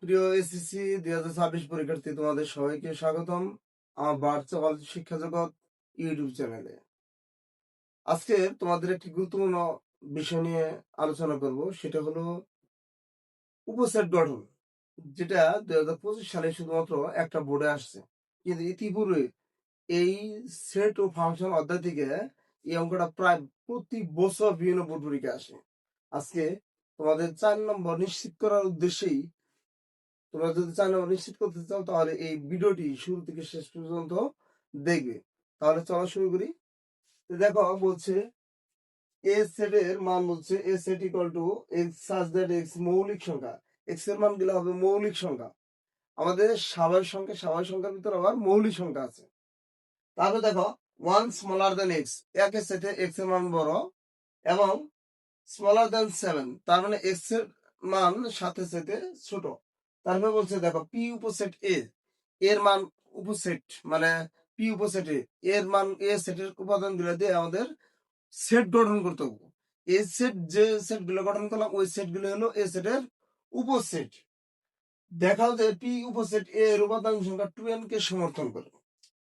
প্রিয় এসএসসি 2026 পরীক্ষার্থী, তোমাদের সবাইকে স্বাগতম আমার ভার্চুয়াল শিক্ষা জগৎ ইউটিউব চ্যানেলে। আজকে তোমাদের একটি গুরুত্বপূর্ণ বিষয় নিয়ে আলোচনা করব, সেটা হলো উপসেট গঠন, যেটা 2025 সালে শুধুমাত্র একটা বোর্ডে আসছে। কিন্তু ইতিপূর্বে এই সেট ও ফাংশন অধ্যায় থেকে এই অঙ্কটা প্রায় প্রতি বছর বিভিন্ন বোর্ড পরীক্ষা আসে। আজকে তোমাদের 4 নম্বর নিশ্চিত করার উদ্দেশ্যেই, তোমরা যদি চ্যানেল নিশ্চিত করতে চাও তাহলে এই ভিডিওটি শুরু থেকে শেষ পর্যন্ত দেখবে। তাহলে চলো শুরু করি। দেখো বলছে এ সেটের মান, বলছে A set equal to x such that x মৌলিক সংখ্যা। এক্স এর মান গুলো হবে মৌলিক সংখ্যা। আমাদের স্বাভাবিক সংখ্যার ভিতর আবার মৌলিক সংখ্যা আছে। তারপর দেখো ওয়ান স্মলার দেন এক্স, একের সেটে এক্স এর মান বড় এবং স্মলার দেন 7, তার মানে এক্স এর মান সাথে সেটে ছোট। তারপরে বলছে দেখো পি উপসেট এ এর মান উপসেট, মানে পি উপসেট এর মান এ সেটের উপাদান গুলো দিয়ে আমাদের সেট গঠন করতে হবে। এ সেট যে সেট গুলো গঠন করলাম ওই সেট গুলো হলো এ সেটের উপসেট। দেখাও যে পি উপসেট এ এর উপাদান সংখ্যা 2n কে সমর্থন করে।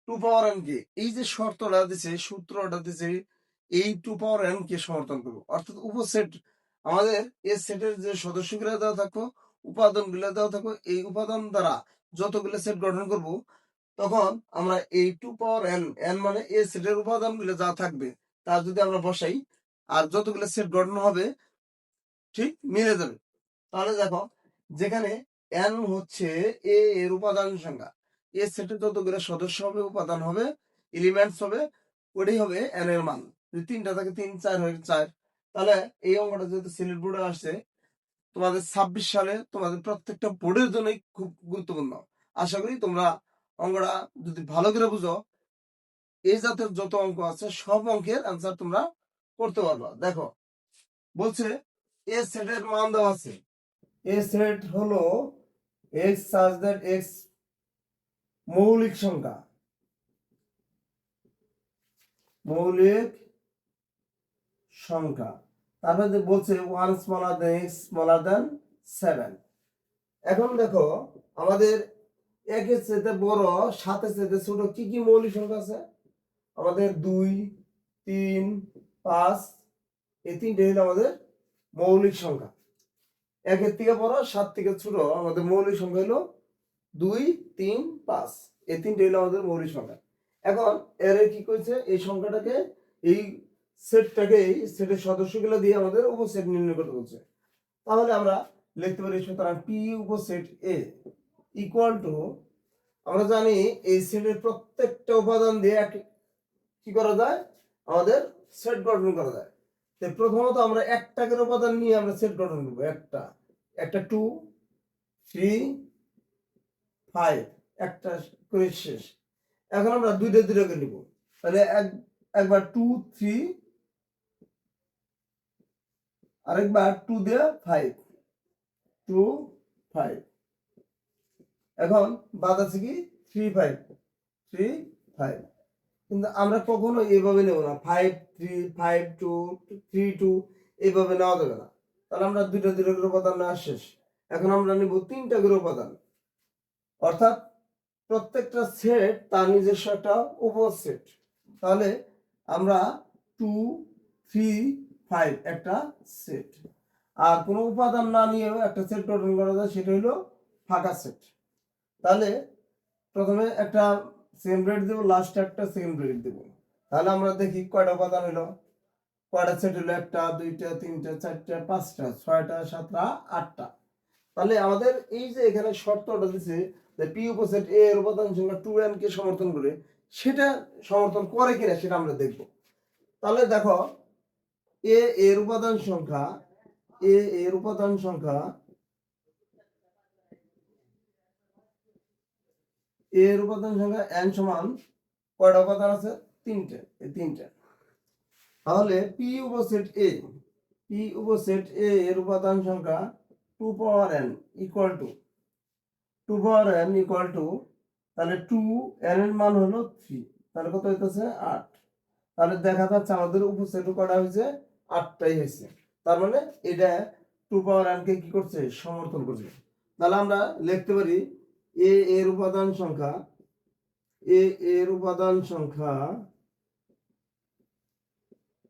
2 পাওয়ার n কে, এই যে শর্তটা দিছে, সূত্রটা দিছে, এই 2 পাওয়ার n কে সমর্থন করবো। অর্থাৎ উপসেট আমাদের এই সেটের যে সদস্যগুলো দেওয়া থাকবো, উপাদানগুলো দেওয়া থাকবো, এই উপাদান দ্বারা যতগুলো সেট গঠন করব, তখন আমরা এই 2 পাওয়ার n, n মানে এই সেটের উপাদানগুলো যা থাকবে তা যদি আমরা বসাই, আর যতগুলো সেট গঠন হবে ঠিক মিলে যাবে। তাহলে দেখো যেখানে n হচ্ছে এ এর উপাদান সংখ্যা, এ সেটে যতগুলো সদস্য হবে, উপাদান হবে, এলিমেন্টস হবে, ওটাই হবে n এর মান। যদি 3টা থাকে 3, 4 হয়ে 4। তাহলে এই অঙ্কটা যেহেতু সিলেট বোর্ডে আসছে, তোমাদের 26 সালে তোমাদের প্রত্যেকটা বোর্ডের জন্যই খুব গুরুত্বপূর্ণ। আশা করি তোমরা অঙ্কটা যদি ভালো করে বুঝো, এই জাতের যত অঙ্ক আছে সব অঙ্কের অ্যান্সার তোমরা করতে পারবা। দেখো বলছে এ সেটের মান দেওয়া আছে, এ সেট হলো এক্স সাচ দ্যাট এক্স মৌলিক সংখ্যা, মৌলিক সংখ্যা। তারপরে বলছে ওয়ান স্মলার দেন এক্স স্মলার দেন 7। এখন দেখো আমাদের একের চেয়ে বড়, সাতের চেয়ে ছোট কি কি মৌলিক সংখ্যা আছে? আমাদের 2, 3, 5, এই তিনটে হলো আমাদের মৌলিক সংখ্যা। একের থেকে বড়, 7 থেকে ছোট আমাদের মৌলিক সংখ্যা হলো 2, 3, 5, এই তিনটে হলো আমাদের মৌলিক সংখ্যা। এখন এর কি করেছে, এই সংখ্যাটাকে, এই সেটটাকে, এই সেটের সদস্যগুলো দিয়ে আমাদের উপসেট নির্ণয় করতে বলছে। তাহলে আমরা লিখতে পারি সুতরাং পি উপসেট এ ইকুয়াল টু, আমরা জানি এই সেটের প্রত্যেকটা উপাদান দিয়ে কি করা যায়, আমাদের সেট গঠন করা যায়। তো প্রথমত আমরা একটাকের উপাদান নিয়ে আমরা সেট গঠন করবো। একটা 2, 3, 5, একটা করে শেষ। এখন আমরা দুইটাকে নিব, তাহলে একবার 2, 3, আরেকবার 2 দিয়ে 5, 2, 5। এখন বাদ আছে কি 3, 5, 3, 5। কিন্তু আমরা কখনো এইভাবে নেব না, 5, 3, 5, 2, 3, 2, এইভাবে নেওয়া যাবে না। তাহলে আমরা দুইটা করে উপাদান নেওয়া শেষ। এখন আমরা নিব 3টা করে উপাদান, অর্থাৎ প্রত্যেকটা সেট তার নিজস্ব একটা উপসেট। তাহলে আমরা 2, 3, 5 একটা সেট। আর কোনো উপাদান না নিয়েও একটা সেট গঠন করা যায়, সেটা হলো ফাঁকা সেট। তাহলে প্রথমে একটা সেকেন্ড ব্রেড দেবো, লাস্টে একটা সেকেন্ড ব্রেড দেবো। তাহলে আমরা দেখি কয়টা উপাদান হলো, কয়টা সেট হলো, 1টা 2টা 3টা 4টা 5টা 6টা 7টা 8টা। তাহলে আমাদের এই যে এখানে শর্তটা দিচ্ছে যে পি উপসেট এ এর উপাদান সংখ্যা 2n কে সমর্থন করে, সেটা সমর্থন করে কিনা সেটা আমরা দেখব। তাহলে দেখো এ এর উপাদান সংখ্যা, এ এর উপাদান সংখ্যা, এর উপাদান সংখ্যা n সমান কয়টা উপাদান আছে? 3টে, এই 3টে। তাহলে পি উপসেট এ, পি উপসেট এ এর উপাদান সংখ্যা 2 পাওয়ার n equal to, 2 power n equal to, তাহলে 2, n এর মান হলো 3, তাহলে কত হইতেছে 8। তাহলে দেখা যাচ্ছে আমাদের উপসেট কয়টা হয়েছে? 8টাই হয়েছে। তার মানে এটা 2 পাওয়ার n কে কি করছে? সমর্থন করছে। তাহলে আমরা লিখতে পারি এ এর উপাদান সংখ্যা, এ এর উপাদান সংখ্যা,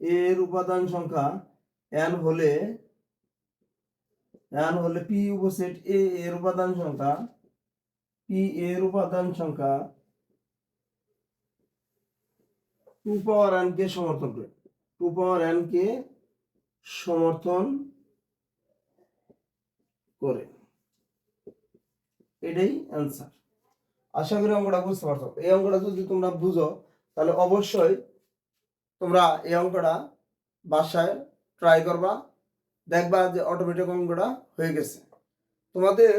এর উপাদান সংখ্যা n হলে পি উপসেট এ এর উপাদান সংখ্যা, পি এর উপাদান সংখ্যা 2 পাওয়ার n কে সমর্থন করে, 2 পাওয়ার n কে সমর্থন করে। এটাই অ্যান্সার। আশা করি অঙ্কটা বুঝতে পারছো। এই অঙ্কটা যদি তোমরা বুঝো তাহলে অবশ্যই তোমরা এই অঙ্কটা বাসায় ট্রাই করবা, দেখবা যে অটোমেটিক অঙ্কটা হয়ে গেছে। তোমাদের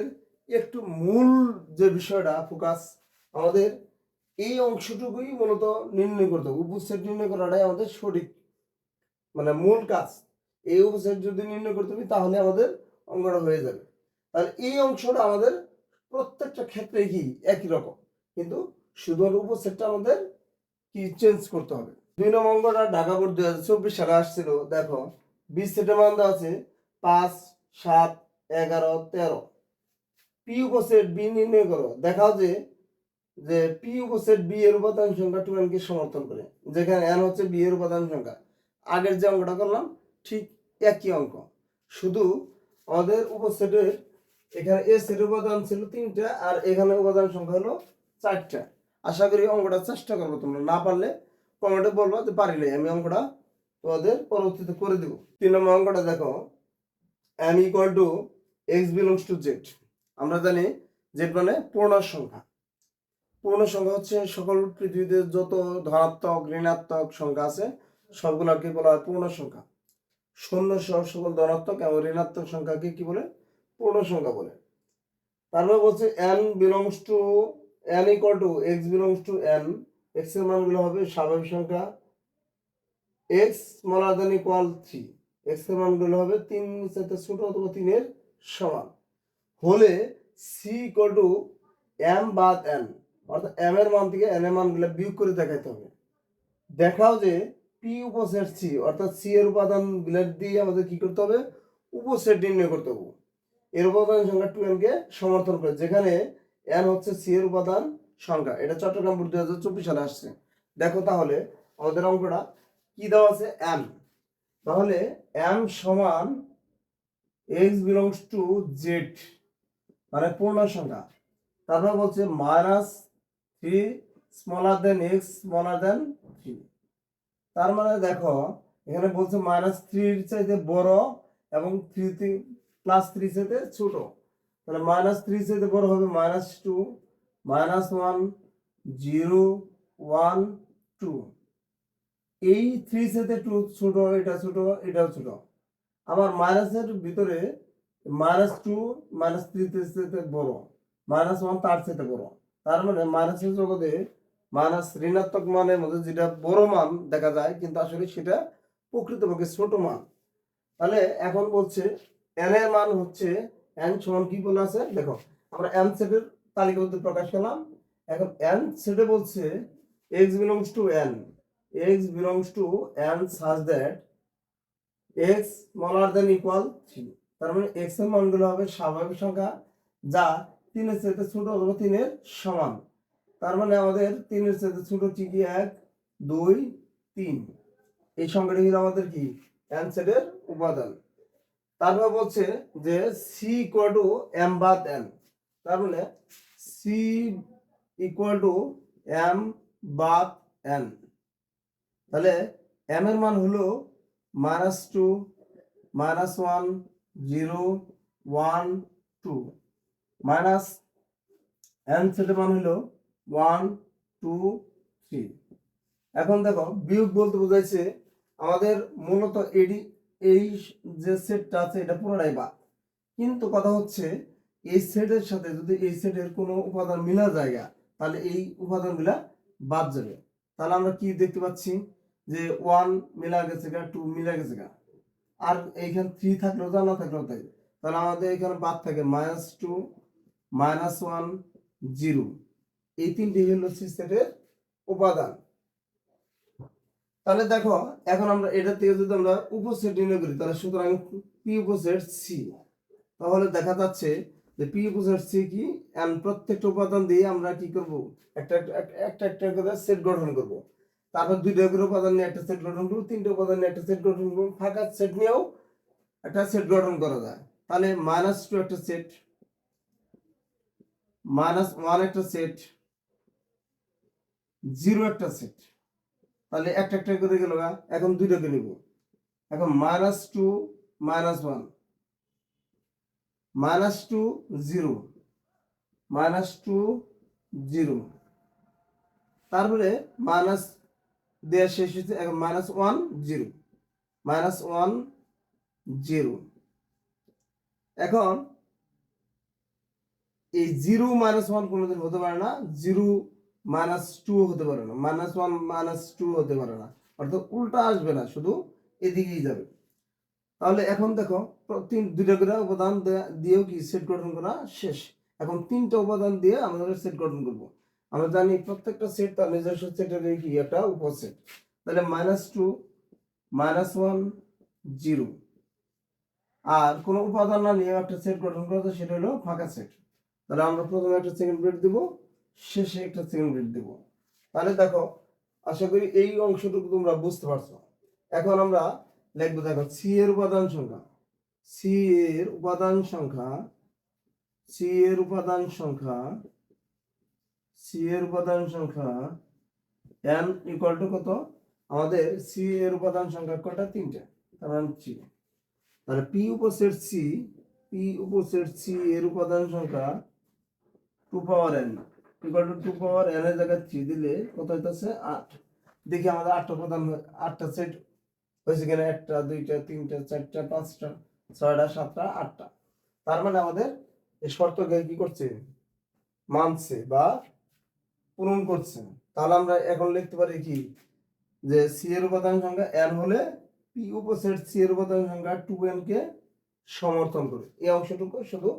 একটু মূল যে বিষয়টা ফোকাস, আমাদের এই অংশটুকুই মূলত নির্ণয় করতে হবে। উপসেট নির্ণয় করাটাই আমাদের সঠিক মানে মূল কাজ। এই উপসেট যদি নির্ণয় করতে পারি তাহলে আমাদের অঙ্কটা হয়ে যাবে। তাহলে এই অংশটা আমাদের প্রত্যেকটা ক্ষেত্রে কি একই রকম, কিন্তু শুধুমাত্র উপসেটটা আমাদের কি চেঞ্জ করতে হবে। 2 নম্বর অঙ্কটা ঢাকা বোর্ড 2024 সালে আসছিল। দেখো 20 সেটের মান দেওয়া আছে 5, 7, 11, 13। পি উপসেট বি নির্ণয় করো। দেখাও যে পি উপসেট বি এর উপাদান সংখ্যা 2n কে সমর্থন করে, যেখানে n হচ্ছে বি এর উপাদান সংখ্যা। আগের যে অঙ্কটা করলাম ঠিক একই অঙ্ক, শুধু আমাদের উপসেটের এখানে এ সেটের উপাদান ছিল 3টা আর এখানে উপাদান সংখ্যা হলো 4টা। আশা করি অঙ্কটা চেষ্টা করবো, তোমরা না পারলে কমেন্টে বলবো যে পারি নাই, আমি অঙ্কটা তোমাদের পরবর্তীতে করে দেবো। 3 নম্বর অঙ্কটা দেখো, m equal to x belongs to Z. আমরা জানি জেড মানে পূর্ণ সংখ্যা। পূর্ণ সংখ্যা হচ্ছে সকল পৃথিবীতে যত ধনাত্মক ঋণাত্মক সংখ্যা আছে সবগুলোকে বলা হয় পূর্ণ সংখ্যা। শূন্য সহ সকল ধনাত্মক এবং ঋণাত্মক সংখ্যাকে কি বলে? পূর্ণ সংখ্যা বলে। তারপর বলছে n belongs to n equal to x belongs two n, x এর মানগুলো হবে স্বাভাবিক সংখ্যা, x smaller than equal 3, x এর মানগুলো হবে 3 এর সাথে ছোট অথবা 3 এর সমান হলে সি ইকুয়াল টু m বাদ n, অর্থাৎ m এর মান থেকে n এর মানগুলো বিয়োগ করে দেখাইতে হবে। দেখাও যে পি উপসেট সি, অর্থাৎ সি এর উপাদান গুলো দিয়ে আমাদের কি করতে হবে? উপসেট নির্ণয় করতে হবে। এর উপাদান সংখ্যা 2n কে সমর্থন করে, যেখানে n হচ্ছে সি এর উপাদান সংখ্যা। এটা চট্টগ্রাম বোর্ড 2024 সালে আসছে। দেখো তাহলে আমাদের অঙ্কটা কি দেওয়া আছে? m। তাহলে m সমান x বিলংস টু z মানে পূর্ণ সংখ্যা। তারপর বলছে -3 স্মলার দেন x স্মলার দেন 3। তার মানে দেখো এখানে বলছে -3 এর চাইতে বড় এবং 3 +3 চাইতে ছোট। তাহলে -3 চাইতে বড় হবে -2, -1, 0, 1, 2। এই 3 চাইতে 2 ছোট, এটা ছোট, এটাও ছোট। আবার মাইনাসের ভিতরে -2 -3 চাইতে বড়, -1 তার চাইতে বড়। তার মানে মাইনাসের জগতে মাইনাস ঋণাত্মক মানের মধ্যে যেটা বড় মান দেখা যায়, কিন্তু আসলে সেটা প্রকৃতপক্ষে ছোট মান। তাহলে এখন বলছে n এর মান হচ্ছে n সমান কি বলা আছে দেখো, আমরা n সেটের তালিকাবদ্ধ প্রকাশ করলাম। এখন n সেটে বলছে x belongs to n, x belongs to n such that x smaller than equal 3। তার মানে x এর মানগুলো হবে স্বাভাবিক সংখ্যা যা 3 এর চাইতে ছোট অথবা 3 এর সমান। তার মানে আমাদের 3 এর চাইতে ছোট কি কি? 1, 2, 3। এই সংখ্যাটি হলো আমাদের কি n সেটের উপাদান। তারপর বলছে যে c ইকুয়াল টু m বাদ n। তার মানে c ইকুয়াল টু m বাদ n। তাহলে m এর মান হলো -2, -1, 0, 1, 2, মাইনাস n সেটের মান হলো 1, 2, 3। এখন দেখো বিয়োগ বলতে বোঝাইছে আমাদের মূলত এই যে সেটটা আছে এটা পুরোটাই বাদ, কিন্তু কথা হচ্ছে এই সেটের সাথে যদি এই সেটের কোনো উপাদান মিলা যায় তাহলে এই উপাদানগুলা বাদ যাবে। তাহলে আমরা কি দেখতে পাচ্ছি যে 1 মিলা গেছে গা, 2 মিলা গেছে গা, আর এইখানে 3 থাকলেও তা না থাকলেও তাই। তাহলে আমাদের এখানে বাদ থাকে -2, -1, 0। এই তিনটি হলো সেটের উপাদান। তাহলে দেখো এখন আমরা এটা থেকে যদি আমরা উপসেট নির্ণয় করি তাহলে সুতরাং পি উপসেট সি, তাহলে দেখা যাচ্ছে যে পি উপসেট সি কি, এন্ড প্রত্যেকটা উপাদান দিয়ে আমরা কি করব, একটা একটা একটা করে সেট গঠন করব। তারপর দুইটা করে উপাদান নিয়ে একটা সেট গঠন করব, তিনটা উপাদান নিয়ে একটা সেট গঠন করব, ফাঁকা সেট নিয়েও একটা সেট গঠন করা যায়। তাহলে -2 একটা সেট, -1 একটা সেট, 0 একটা সেট। তাহলে একটা একটা করে গেল। এখন দুইটাকে নিব। এখন -2 -1, -2 0, -2 0, তারপরে মাইনাস দেওয়া শেষ হচ্ছে। এখন -1 0, -1 0। এখন এই 0 -1 কোনোদিন হতে পারে না, 0 -2 হতে পারে না, -1 -2 হতে পারে না, অর্থাৎ উল্টা আসবে না, শুধু এদিকেই যাবে। তাহলে এখন দেখো, দুইটা করে উপাদান দিয়েও কি সেট গঠন করা শেষ। এখন তিনটা উপাদান দিয়ে আমাদের সেট গঠন করব। আমরা জানি প্রত্যেকটা সেট তার নিজস্ব সেটের কি একটা উপসেট। তাহলে -2 -1 0, আর কোনো উপাদান না নিয়ে একটা সেট গঠন করা যায়, সেটা হলো ফাঁকা সেট। তাহলে আমরা প্রথমে একটা সেকেন্ড ব্রেড দিব, শেষে একটা সেকেন্ড ব্রেড দিব। তাহলে দেখো, আশা করি এই অংশটুকু তোমরা বুঝতে পারছো। এখন আমরা লিখবো, দেখো সি এর উপাদান সংখ্যা, সি এর উপাদান সংখ্যা, সি এর উপাদান সংখ্যা, সি এর উপাদান সংখ্যা n ইকুয়াল টু কত? আমাদের সি এর উপাদান সংখ্যা কয়টা? 3টে। কারণ সি, তাহলে পি উপসেট সি, পি উপসেট সি এর উপাদান সংখ্যা 2 পাওয়ার n equal to 2 power n এর জায়গায় 3 দিলে কত হইতাছে? 8। দেখি আমাদের 8টা উপাদান, 8টা সেট হয়েছে কিনা। 1টা 2টা 3টা 4টা 5টা 6টা 7টা 8টা। তার মানে আমাদের এই শর্তকে কি করছে? মানছে বা পূরণ করছে। তাহলে আমরা এখন লিখতে পারি কি, যে সি এর উপাদান সংখ্যা n হলে পি উপসেট সি এর উপাদান সংখ্যা 2n কে সমর্থন করে। এই অংশটুকু শুধু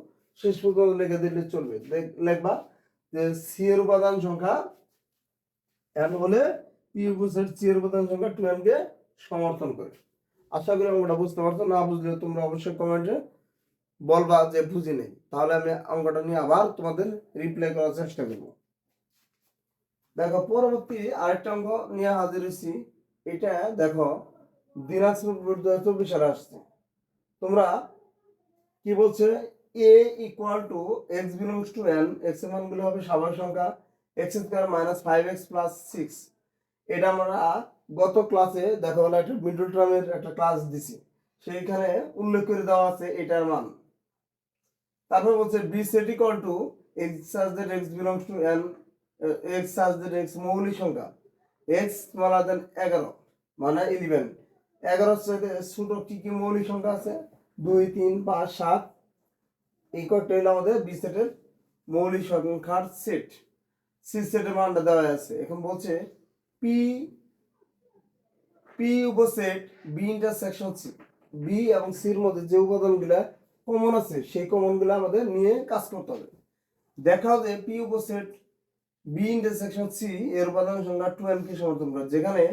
শেষ পর্যন্ত লিখে দিলে চলবে। লিখবা যে সি এর উপাদান সংখ্যা n হলে পি উপসেট সি এর উপাদান সংখ্যা 2n কে সমর্থন করে। আশা করি অঙ্কটা বুঝতে পারছো। না বুঝলে তোমরা অবশ্যই কমেন্টে বলবা যে বুঝি নেই, তাহলে আমি অঙ্কটা নিয়ে আবার তোমাদের রিপ্লাই করার চেষ্টা করব। দেখো, পরবর্তী আরেকটা অঙ্ক নিয়ে হাজির হয়েছি। এটা দেখো, দিনাজপুর বোর্ড 2024 সালে আসছে। তোমরা কি বলছে? A equal to x belongs to N, x এর মানগুলো হবে স্বাভাবিক সংখ্যা x square minus 5x plus 6। এটা আমরা গত ক্লাসে দেখো একটা মিডল টার্মের একটা ক্লাস দিছি, সেইখানে উল্লেখ করে দেওয়া আছে এটার মান। তারপর বলছে B set equal to x such that x belongs to N, x such that x মৌলিক সংখ্যা এক্স স্মলার দেন 11 মানে 11। 11 সাথে ছোট কি কি মৌলিক সংখ্যা আছে? 2 3 5 7। এই কয়টা হলো আমাদের বি সেটের মৌলিক সংখ্যার সেট। সি সেটের মানটা দেওয়া আছে। এখন বলছে পি, পি উপসেট বি ইন্টারসেকশন সি, বি এবং সির মধ্যে যে উপাদানগুলো কমন আছে সেই কমনগুলো আমাদের নিয়ে কাজ করতে হবে। দেখাও যে পি উপসেট বি ইন্টারসেকশন সি এর উপাদান সংখ্যা 2n কে সমর্থন করে, যেখানে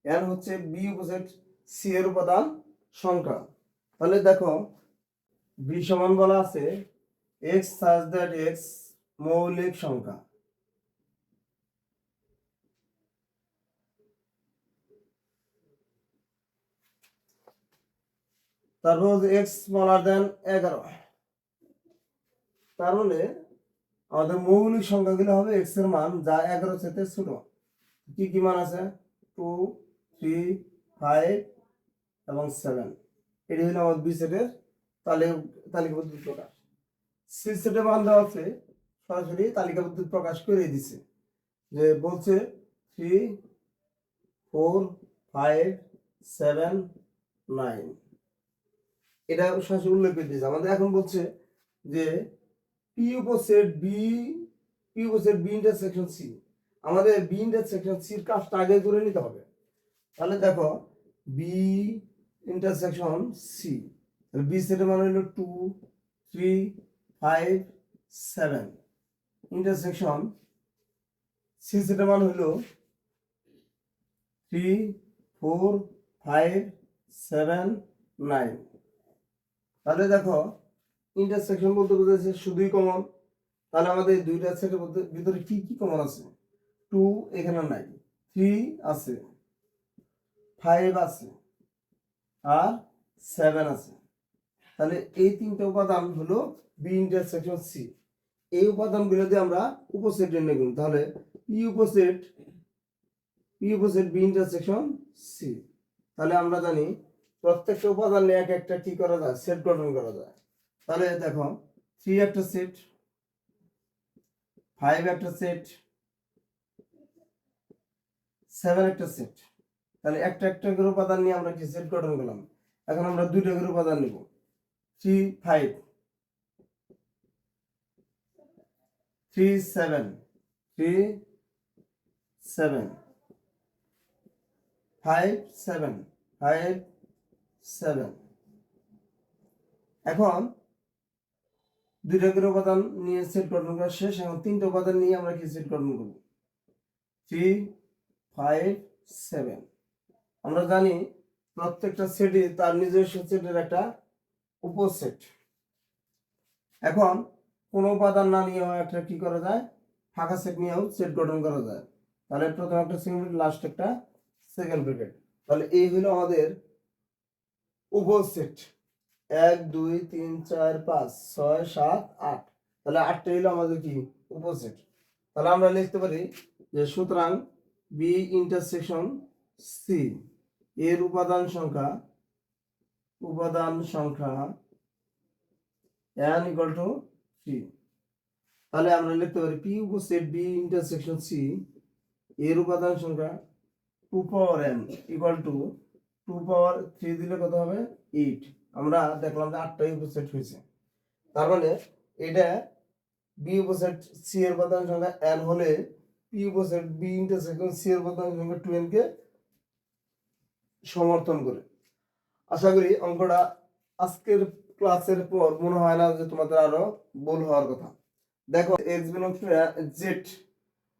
n হচ্ছে বি উপসেট সি এর উপাদান সংখ্যা। তাহলে দেখো, বি সমান বলা আছে x such that x মৌলিক সংখ্যা, তারপর x smaller than 11। তার মানে আমাদের মৌলিক সংখ্যাগুলো হবে x এর মান যা 11 থেকে ছোট। কি কি মান আছে? 2 3 5 এবং 7। এটি হলো আমাদের বি সেটের তালিকাবদ্ধ প্রকাশ। সি সেটের মান দেওয়া আছে, সরাসরি তালিকাবদ্ধ প্রকাশ করে দিছে। যে বলছে 3 4 5 7 9, এটা সরাসরি উল্লেখ করে দিয়েছে আমাদের। এখন বলছে যে পি উপসেট বি, পি উপসেট বি ইন্টারসেকশন সি, আমাদের বি ইন্টারসেকশন সির কাজটা আগে করে নিতে হবে। তাহলে দেখো, বি ইন্টারসেকশন সি, তাহলে বি সেটের মান হলো 2 3 5 7, ইন্টারসেকশন সি সেটের মান হলো 3 4 5 7 9। তাহলে দেখো, ইন্টারসেকশন বলতে বোঝাচ্ছে শুধুই কমন। তাহলে আমাদের এই দুইটা সেটের ভিতরে কি কি কমন আছে? 2 এখানে নাই, 3 আছে, 5 আছে, আর 7 আছে। তাহলে এই তিনটা উপাদান হলো বি ইন্টারসেকশন সি। এই উপাদানগুলো দিয়ে আমরা উপসেট নির্ণয় করি। তাহলে পি উপসেট বি ইন্টারসেকশন সি। তাহলে আমরা জানি প্রত্যেকটা উপাদান নিয়ে এক একটা কি করা যায়, সেট গঠন করা যায়। তাহলে দেখো 3 একটা সেট, 5 একটা সেট, 7 একটা সেট। তাহলে একটা একটা করে উপাদান নিয়ে আমরা কি সেট গঠন করলাম। এখন আমরা দুইটা করে উপাদান নিব, 3 5, 3 7, 3 7, 5 7, 5 7। এখন দুইটা করে উপাদান নিয়ে সেট গঠন করা শেষ। এখন তিনটা উপাদান নিয়ে আমরা কি সেট গঠন করব, 3 5 7। আমরা জানি প্রত্যেকটা সেটই তার নিজস্ব সেটের একটা উপসেট। এখন কোন উপাদান না নিয়েও একটা কি করা যায়, ফাঁকা সেট নিয়েও সেট গঠন করা যায়। তাহলে প্রথম একটা সিঙ্গল ব্র্যাকেট, লাস্ট একটা সেকেন্ড ব্র্যাকেট। তাহলে এই হলো আমাদের উপসেট। 1 2 3 4 5 6 7 8। তাহলে 8টা হলো আমাদের কি উপসেট। তাহলে আমরা লিখতে পারি যে সুতরাং বি ইন্টারসেকশন সি এর উপাদান সংখ্যা n equal to 3। তাহলে আমরা লিখতে পারি পি উপসেট বি ইন্টারসেকশন সি এর উপাদান সংখ্যা 2 পাওয়ার n ইকুয়াল টু 2 পাওয়ার 3 দিলে কত হবে 8। আমরা দেখলাম যে 8টাই উপসেট হয়েছে। তার মানে এটা বি উপসেট সি এর উপাদান সংখ্যা n হলে পি উপসেট বি ইন্টারসেকশন সি এর উপাদান সংখ্যা 2n কে সমর্থন করে। আশা করি অঙ্কটা আজকের ক্লাসের পর মনে হয় না যে তোমাদের আরো ভুল হওয়ার কথা। দেখো x belongs to z,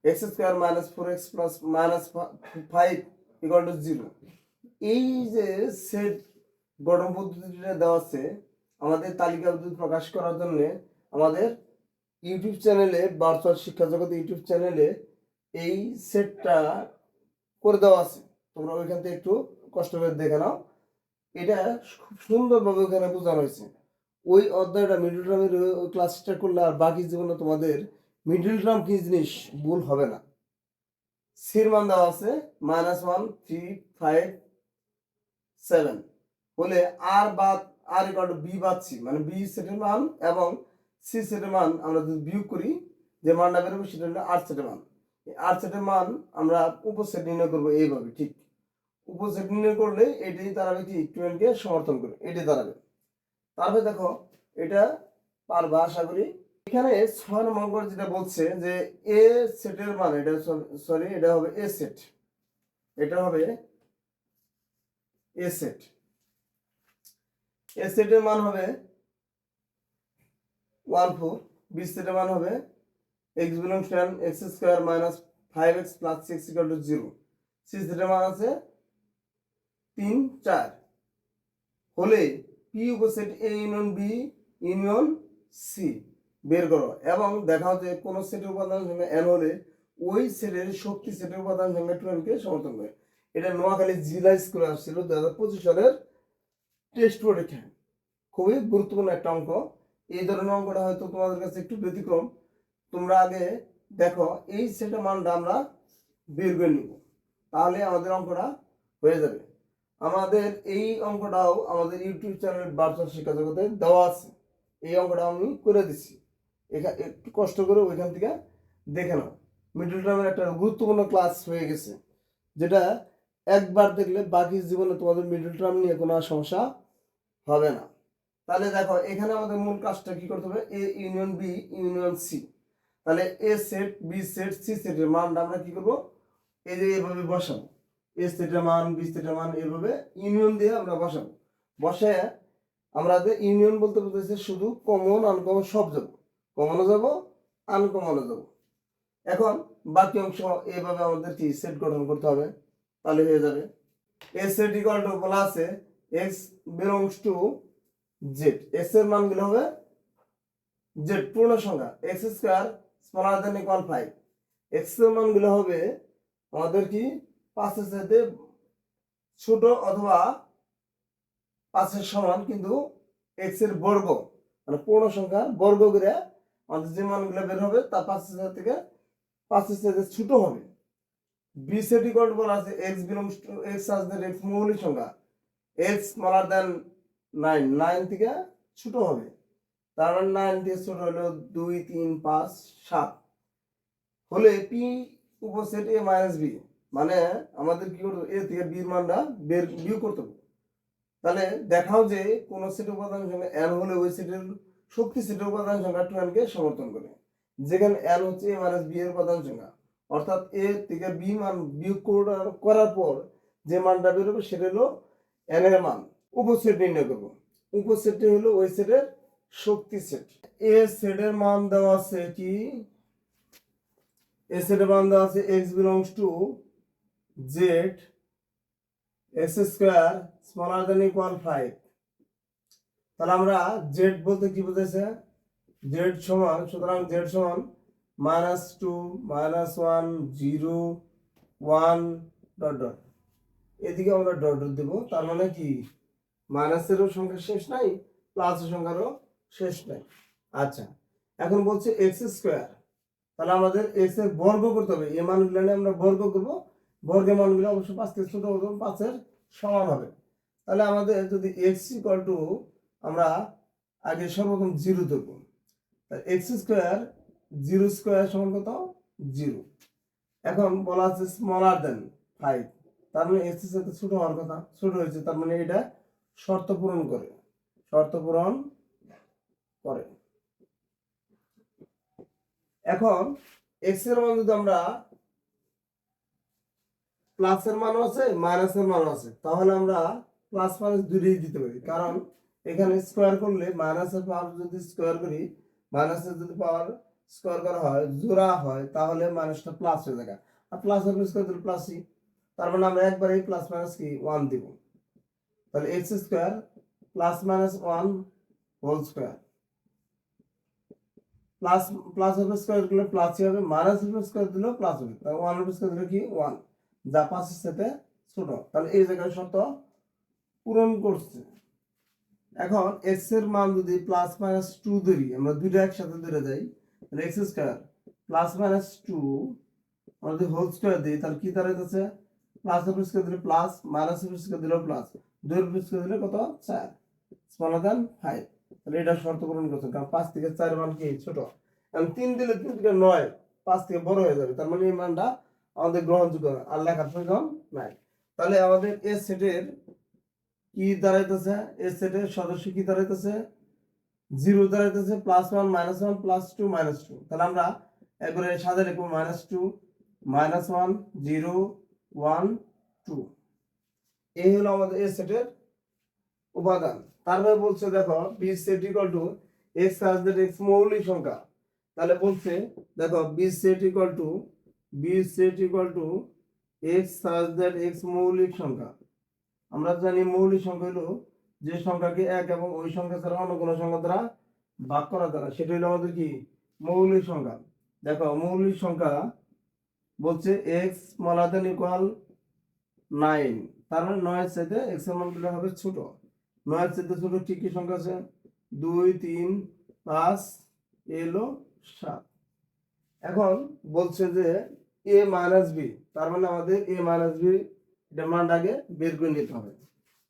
x square minus 4x plus minus 5 equal to 0। এই যে সেট গঠন পদ্ধতিটা দেওয়া আছে আমাদের তালিকা পদ্ধতি প্রকাশ করার জন্য আমাদের ইউটিউব চ্যানেলে ভার্চুয়াল শিক্ষা জগৎ ইউটিউব চ্যানেলে এই সেটটা করে দেওয়া আছে। তোমরা ওইখান থেকে একটু কষ্ট করে দেখে নাও। এটা খুব সুন্দরভাবে ওখানে বোঝানো হয়েছে। ওই অধ্যায়টা মিডল টার্মের ওই ক্লাসটা করলে আর বাকি জীবনে তোমাদের মিডল টার্ম কি জিনিস ভুল হবে না। সির মান দেওয়া আছে -1 3 5 7 বলে আর বাদ আর ইকুয়াল টু বি বাদ সি, মানে বি সেটের মান এবং সি সেটের মান আমরা যদি বিয়োগ করি যে মানটা বেরোবে সেটা হলো আর সেটের মান। এই আর সেটের মান আমরা উপসেট নির্ণয় করবো এইভাবে। ঠিক উপসেট নির্ণয় করলে এটাই দাঁড়াবে কি 12 কে সমর্থন করে, এটাই দাঁড়াবে। তারপরে দেখো এটা পারবা আশা করি। এখানে 6 নম্বর যেটা বলছে যে এ সেটের মান, এটা সরি এটা হবে এ সেট, এটা হবে এ সেট। এ সেটের মান হবে 1 4, বি সেটের মান হবে x belongs to x square minus 5x plus 6 equal to 0। C সেটের মান আছে 3 4 হলে পি উপসেট A union B union C বের করো এবং দেখাও যে কোন সেটের উপাদান সংখ্যা n হলে ওই সেটের শক্তি সেটের উপাদান সংখ্যা 12 কে সমর্থন করে। এটা নোয়াখালী জেলা স্কুলে আসছিল 2025 সালের টেস্ট পরীক্ষা। খুবই গুরুত্বপূর্ণ একটা অঙ্ক। এই ধরনের অঙ্কটা হয়তো তোমাদের কাছে একটু ব্যতিক্রম। তোমরা আগে দেখো এই সেটের মানটা আমরা বের করে নিব, তাহলে আমাদের অঙ্কটা হয়ে যাবে। আমাদের এই অঙ্কটাও আমাদের ইউটিউব চ্যানেল ভার্চুয়াল শিক্ষা জগতে দেওয়া আছে। এই অঙ্কটা আমি করে দিচ্ছি, এখানে একটু কষ্ট করে ওইখান থেকে দেখে নাও। মিডল টার্মের একটা গুরুত্বপূর্ণ ক্লাস হয়ে গেছে, যেটা একবার দেখলে বাকি জীবনে তোমাদের মিডল টার্ম নিয়ে কোনো সমস্যা হবে না। তাহলে দেখো এখানে আমাদের মূল কাজটা কি করতে হবে, A union B union C. তাহলে A set B set C সেটের মানটা আমরা কি করব, এই যে এইভাবে বসাবো। এ সেটের মান বি সেটের মান এইভাবে ইউনিয়ন দিয়ে আমরা বসাবো। বসে আমরা ইউনিয়ন বলতে বুঝতেছি শুধু কমন আনকমন সব যাব, কমনও যাব আনকমনও যাব। এখন বাকি অংশ এইভাবে আমাদের কি সেট গঠন করতে হবে, তাহলে হয়ে যাবে এ সেট ইকুয়াল টু বলা আছে x belongs to z। x এর মানগুলো হবে জেড পূর্ণ সংখ্যা x square smaller than equal 5, x এর মানগুলো হবে আমাদের কি 5 এর সাথে ছোট অথবা 5 এর সমান, কিন্তু এক্স এর বর্গ মানে পূর্ণ সংখ্যার বর্গ করে আমাদের যে মানগুলো বের হবে তা 5 এর থেকে 5 এর সাথে ছোট হবে। বি সেট ইকুয়াল টু বলা আছে x belongs two x such that x মৌলিক সংখ্যা এক্স স্মলার দেন 9, 9 থেকে ছোট হবে, তার মানে 9 থেকে ছোট হলো 2 3 5 7 হলে পি উপসেট এ মাইনাস বি, মানে আমাদের কি করতে এ থেকে বি এর মানটা বিয়োগ করতে হবে। তাহলে দেখাও যে কোন সেটের উপাদান সংখ্যা n হলে ওই সেটের শক্তি সেটের উপাদান সংখ্যা 2n কে সমর্থন করে, যেখানে n হচ্ছে a মাইনাস b এর উপাদান সংখ্যা, অর্থাৎ a থেকে b মান বিয়োগ করার পর যে মানটা বের হবে সেটা হলো n এর মান। উপসেট নির্ণয় করব, উপসেটটি হলো ওই সেটের শক্তি সেট। এ সেটের মান দেওয়া আছে কি, এ সেটের মান দেওয়া আছে x belongs to z x square smaller than equal 5। তাহলে আমরা z বলতে কি বুঝাইছে, z সমান, সুতরাং z সমান -2 -1 0 1 ডট ডট, এদিকে আমরা ডট ডট দেব, তার মানে কি মাইনাসেরও সংখ্যা শেষ নাই প্লাসের সংখ্যারও শেষ নাই। আচ্ছা, এখন বলছে x স্কয়ার, তাহলে আমাদের x এর বর্গ করতে হবে, এই মানগুলো নিয়ে আমরা বর্গ করব, বর্গের মানগুলো অবশ্যই 5 থেকে ছোট হবে, 5 এর সমান হবে। তাহলে আমাদের যদি x ইকুয়াল টু আমরা আগে সর্বপ্রথম 0 দেব, তাহলে x স্কয়ার 0 স্কয়ার সমান কত 0। এখন বলা আছে স্মলার দেন 5, তার মানে x এর সাথে ছোট হওয়ার কথা, ছোট হয়েছে, তার মানে এটা শর্ত পূরণ করে, শর্ত পূরণ করে। এখন x এর মান যদি আমরা প্লাসের মান আছে মাইনাসের মান আছে, তাহলে আমরা প্লাস মাইনাস দুটোই দিতে পারি, কারণ এখানে স্কয়ার করলে মাইনাসের পাওয়ার যদি স্কয়ার করি, মাইনাসের যদি পাওয়ার স্কয়ার করা হয় জোড়া হয় তাহলে মাইনাসটা প্লাস হয়ে যায়, আর প্লাস এর স্কয়ার দিলে প্লাসই, তার মানে আমরা একবারেই প্লাস মাইনাস কি 1 দিব। তাহলে x square plus minus 1 whole square, plus plus এর স্কয়ার দিলে প্লাসই হবে, মাইনাস এর স্কয়ার দিলেও প্লাস হবে, তাহলে 1 এর স্কয়ার দিলে কি 1, যা 5 এর সাথে ছোট, তাহলে এই জায়গায় শর্ত পূরণ করছে। এখন x এর মান যদি প্লাস মাইনাস 2 ধরি, আমরা দুইটা একসাথে ধরে যাই, তাহলে x স্কয়ার প্লাস মাইনাস 2 আমরা যদি হোল স্কয়ার দিই তাহলে কি দাঁড়াইতেছে, প্লাস এর স্কয়ার দিলে প্লাস, মাইনাস এর স্কয়ার দিলে প্লাস, 2 এর স্কয়ার দিলে কত 4 স্মলার দ্যান 5। তাহলে এটা শর্ত পূরণ করছে, কারণ 5 থেকে 4 মান কি ছোট, এখন 3 দিলে 3 থেকে 9 5 থেকে বড় হয়ে যাবে, তার মানে এই মানটা আমাদের গ্রহণযোগ্য আর লেখার প্রয়োজন নাই। তাহলে আমাদের এ সেটের কি দাঁড়াইতেছে, এ সেটের সদস্য কি দাঁড়াইতেছে 0 দাঁড়াইতেছে, +1 -1 +2 -2, তাহলে আমরা একবারে সাদা লিখব -2 -1 0 1 2, এই হলো আমাদের এ সেটের উপাদান। তারপরে বলছে দেখো B set equal to x such that x মৌলিক সংখ্যা, তাহলে বলছে দেখো B set equal to x such that x মৌলিক সংখ্যা। আমরা জানি মৌলিক সংখ্যা হলো যে সংখ্যাকে এক এবং ওই সংখ্যা ছাড়া অন্য কোনো সংখ্যা দ্বারা ভাগ করা যায় না, সেটা হলো আমাদের কি মৌলিক সংখ্যা। দেখো মৌলিক সংখ্যা বলছে x স্মলার দ্যান ইকুয়াল 9, তার মানে 9 এর চাইতে x এর মানগুলো হবে ছোট, 9 এর চাইতে ছোট কি কি সংখ্যা আছে 2 3 5 এলো 7। এখন বলছে যে a মাইনাস b, তার মানে আমাদের a মাইনাস b এটা মানটা আগে বের করে নিতে হবে।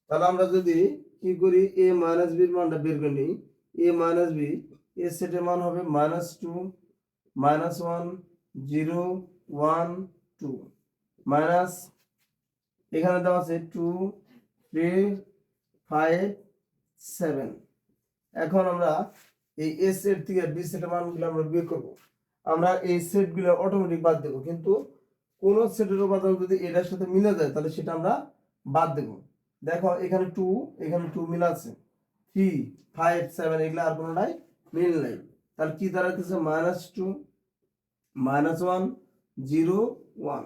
তাহলে আমরা যদি কি করি a মাইনাস b এর মানটা বের করে নিই, a মাইনাস b এ সেটের মান হবে -2 -1 0 1 2 মাইনাস, এখানে দেওয়া আছে 2 3 5 7। এখন আমরা এই এ সেট থেকে বি সেটের মানগুলো আমরা বের করব, আমরা এই সেটগুলো অটোমেটিক বাদ দেব, কিন্তু কোন সেটের উপাদান যদি এটার সাথে মিলে যায় তাহলে সেটা আমরা বাদ দেব। দেখো এখানে 2 এখানে 2 মিল আছে, 3 5 7 এগুলা আর কোনোটাই মিল নাই, তাহলে কি দাঁড়াইতেছে -2 -1 0 1,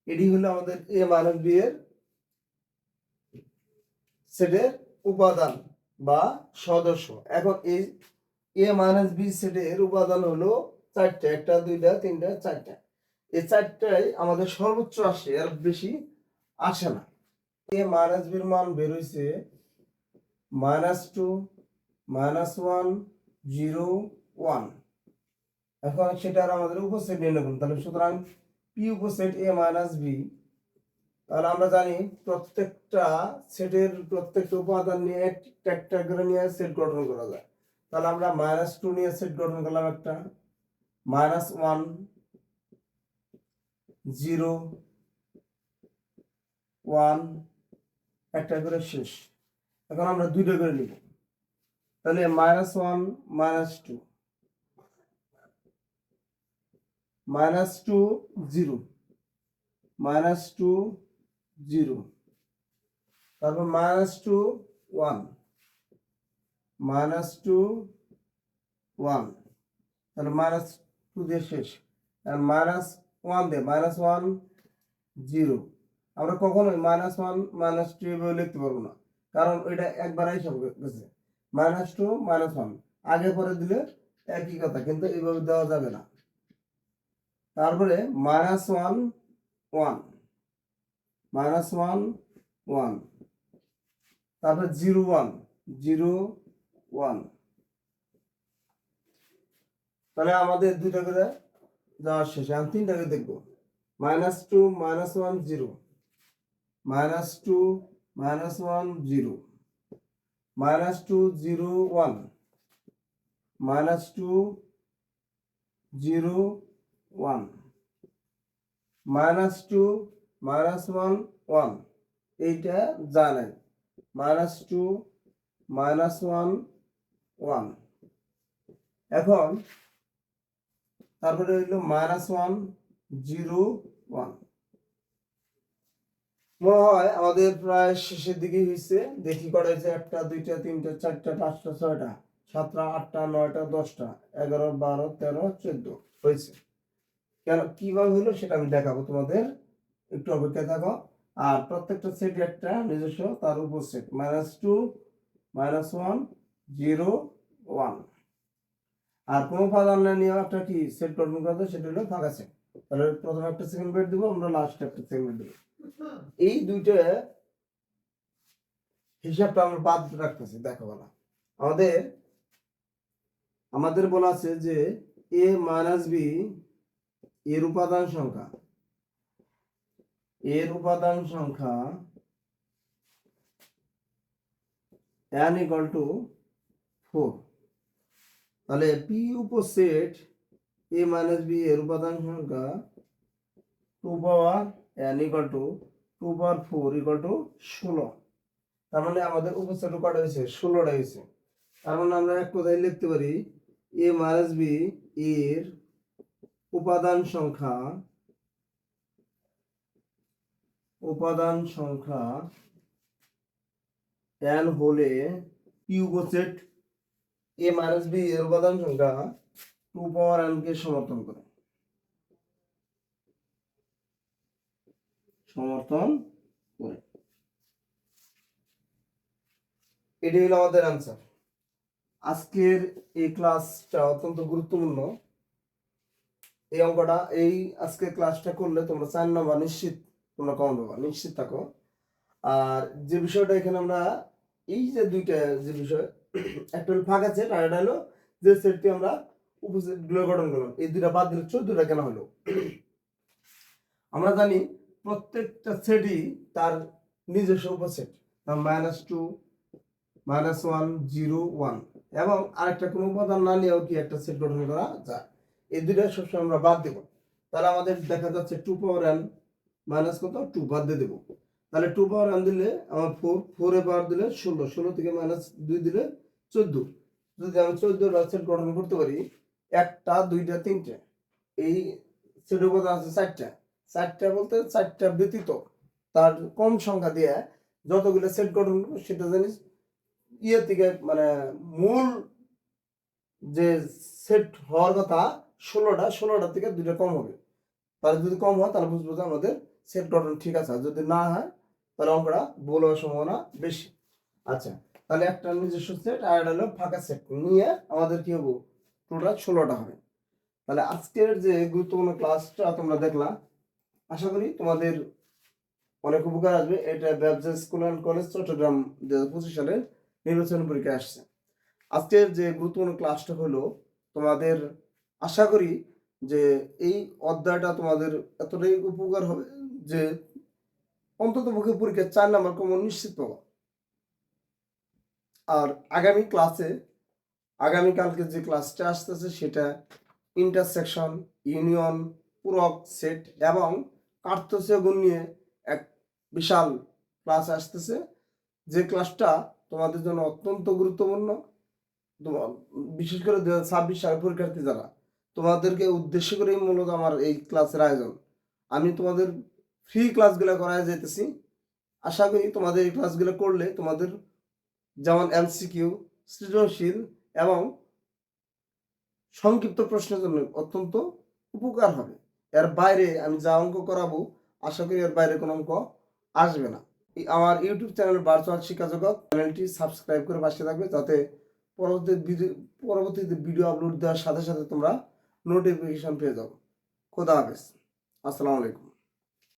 এটি হলো আমাদের a মাইনাস b এর সেটের উপাদান বা সদস্য। এখন এই এ মাইনাস বি সেটের উপাদান হলো চারটা, একটা দুইটা তিনটা চারটা। এই চারটায় আমাদের সর্বোচ্চ আসে, আর বেশি আসে না। এ মাইনাস বির মান বের হইছে -2 -1 0 1। এখন সেটার আমাদের উপসেট নির্ণয় করুন। তাহলে সুতরাং পি উপসেট এ মাইনাস বি, তাহলে আমরা জানি প্রত্যেকটা সেটের প্রত্যেকটা উপাদান নিয়ে একটা একটা করে নিয়ে সেট গঠন করা যায়। তাহলে আমরা -2 নিয়ে সেট গঠন করলাম একটা, -1 0 1 একটা করে শেষ। এখন আমরা দুইটা করে নিব, তাহলে -1 -2 -2 0 -2 0, তারপর -2 1 -2 1, তাহলে -2 দিয়ে শেষ, আর -1 দিয়ে -1 0। আমরা কখনোই -1 -2 এভাবে লিখতে পারবো না, কারণ ওইটা একবার হিসাব গেছে। -2 -1 আগে পরে দিলে একই কথা, কিন্তু এইভাবে দেওয়া যাবে না। তারপরে -1 1 -1 1, তারপরে 0 1 0 1। তাহলে আমাদের দুইটা করে যাওয়ার শেষে আমি তিনটাকে দেখবো, -2 -1 0 -2 -1 0 -2 0 1 -2 0 1 -2 -1 1। এইটা জানেন, -2 -1 1। এখন তারপরে হইল -1 0 1। মনে হয় আমাদের প্রায় শেষের দিকে হয়েছে। দেখি কটা হয়েছে, একটা দুইটা তিনটা চারটা পাঁচটা ছয়টা সাতটা আটটা নয়টা 10টা 11 12 13 14 হয়েছে। কেন কিভাবে হলো সেটা আমি দেখাবো তোমাদের, একটু অপেক্ষায় থাকো। আর প্রত্যেকটা সেট একটা নিজস্ব তার উপর সেট, -2 -1 0 1। আর কোনো উপাদান নিয়ে একটা কি সেট গঠন করা যায়, সেটা হলো ফাঁকা সেট। তাহলে প্রথমে একটা সেকেন্ড ব্রেড দিব, আমরা লাস্টে একটা সেকেন্ড ব্রেড দিব। এই দুইটা হিসাবটা আমরা বাদ রাখতেছি। দেখো বলা আমাদের বলা আছে যে এ মাইনাস বি এর উপাদান সংখ্যা n equal to 4। তাহলে পি উপসেট এ মাইনাস বি এর উপাদান সংখ্যা 2 পাওয়ার n equal to 2 power 4 equal to 16। তার মানে আমাদের উপসেট কটা হয়েছে, 16টা হয়েছে। তার মানে আমরা এক কথায় লিখতে পারি এ মাইনাস বি এর উপাদান সংখ্যা n হলে পি উপসেট এ মাইনাস বি এর উপাদান সংখ্যা 2 পাওয়ার n কে সমর্থন করে। এটি হলো আমাদের অ্যান্সার। আজকের এই ক্লাসটা অত্যন্ত গুরুত্বপূর্ণ। এই অঙ্কটা আজকের ক্লাসটা করলে তোমরা 4 নম্বর নিশ্চিত তোমরা কমন পাবা, নিশ্চিত থাকো। আর যে বিষয়টা এখানে আমরা এই যে দুইটা যে বিষয়, একটা হলো ফাঁকা সেট আর এটা হলো যে সেটটি আমরা উপসেট গুলো গঠন করলাম, এই দুইটা বাদ দিলে 14টা কেন হলো? আমরা জানি প্রত্যেকটা সেটই তার নিজস্ব উপসেট, -2 -1 0 1, এবং আরেকটা কোনো উপাদান না নিয়েও কি একটা সেট গঠন করা যায়। এই দুইটা সবসময় আমরা বাদ দেব। তাহলে আমাদের দেখা যাচ্ছে 2 পাওয়ার n মাইনাস কত 2 বাদ দিয়ে দেবো। তাহলে 2 পাওয়ার n দিলে আমার 4 এ পাওয়ার দিলে 16, 16 থেকে -2 দিলে 14। যদি আমি 14টা সেট গঠন করতে পারি, একটা দুইটা তিনটে, এই সেট উপাদান আছে 4টা। 4টা বলতে 4টা ব্যতীত তার কম সংখ্যা দিয়ে যতগুলো সেট গঠন করবো সেটা জানিস থেকে মানে মূল যে সেট হওয়ার কথা 16টা থেকে দুইটা কম হবে। তাহলে যদি কম হয় তাহলে বুঝবো যে আমাদের সেট গঠন ঠিক আছে, আর যদি না হয় তাহলে অঙ্কটা ভুল হওয়ার সম্ভাবনা বেশি। আচ্ছা, তাহলে একটা নিজস্ব সেট আর একটা হলো ফাঁকা সেট নিয়ে আমাদের কি হবো, টোটাল 16টা হবে। তাহলে আজকের যে গুরুত্বপূর্ণ ক্লাসটা তোমরা দেখলা, আশা করি তোমাদের অনেক উপকার আসবে। এটা ব্যবসা স্কুল অ্যান্ড কলেজ চট্টগ্রাম 2025 সালের নির্বাচন পরীক্ষা আসছে। আজকের যে গুরুত্বপূর্ণ ক্লাসটা হলো তোমাদের, আশা করি যে এই অধ্যায়টা তোমাদের এতটাই উপকার হবে যে অন্তত পক্ষে পরীক্ষায় 4 নাম্বার কমন নিশ্চিত পাবো। আর আগামীকালকে যে ক্লাসটা আসতেছে সেটা ইন্টারসেকশন, ইউনিয়ন, পূরক, সেট এবং কার্তসীয় গুণ নিয়ে এক বিশাল ক্লাস আসতেছে, যে ক্লাসটা তোমাদের জন্য অত্যন্ত গুরুত্বপূর্ণ। বিশেষ করে 2026 সালের পরীক্ষার্থী যারা, তোমাদেরকে উদ্দেশ্য করেই মূলত আমার এই ক্লাসের আয়োজন। আমি তোমাদের ফ্রি ক্লাসগুলো করায় যেতেছি। আশা করি তোমাদের এই ক্লাসগুলো করলে তোমাদের যেমন এমসিকিউ, সৃজনশীল এবং সংক্ষিপ্ত প্রশ্নের জন্য অত্যন্ত উপকার হবে। এর বাইরে আমি যা অঙ্ক করাবো, আশা করি এর বাইরে কোনো অঙ্ক আসবে না। আমার ইউটিউব চ্যানেল ভার্চুয়াল শিক্ষা জগৎ চ্যানেলটি সাবস্ক্রাইব করে পাশে থাকবে, যাতে পরবর্তীতে ভিডিও আপলোড দেওয়ার সাথে সাথে তোমরা নোটিফিকেশন পেয়ে যাও। খোদা হাফেজ, আসসালামু আলাইকুম।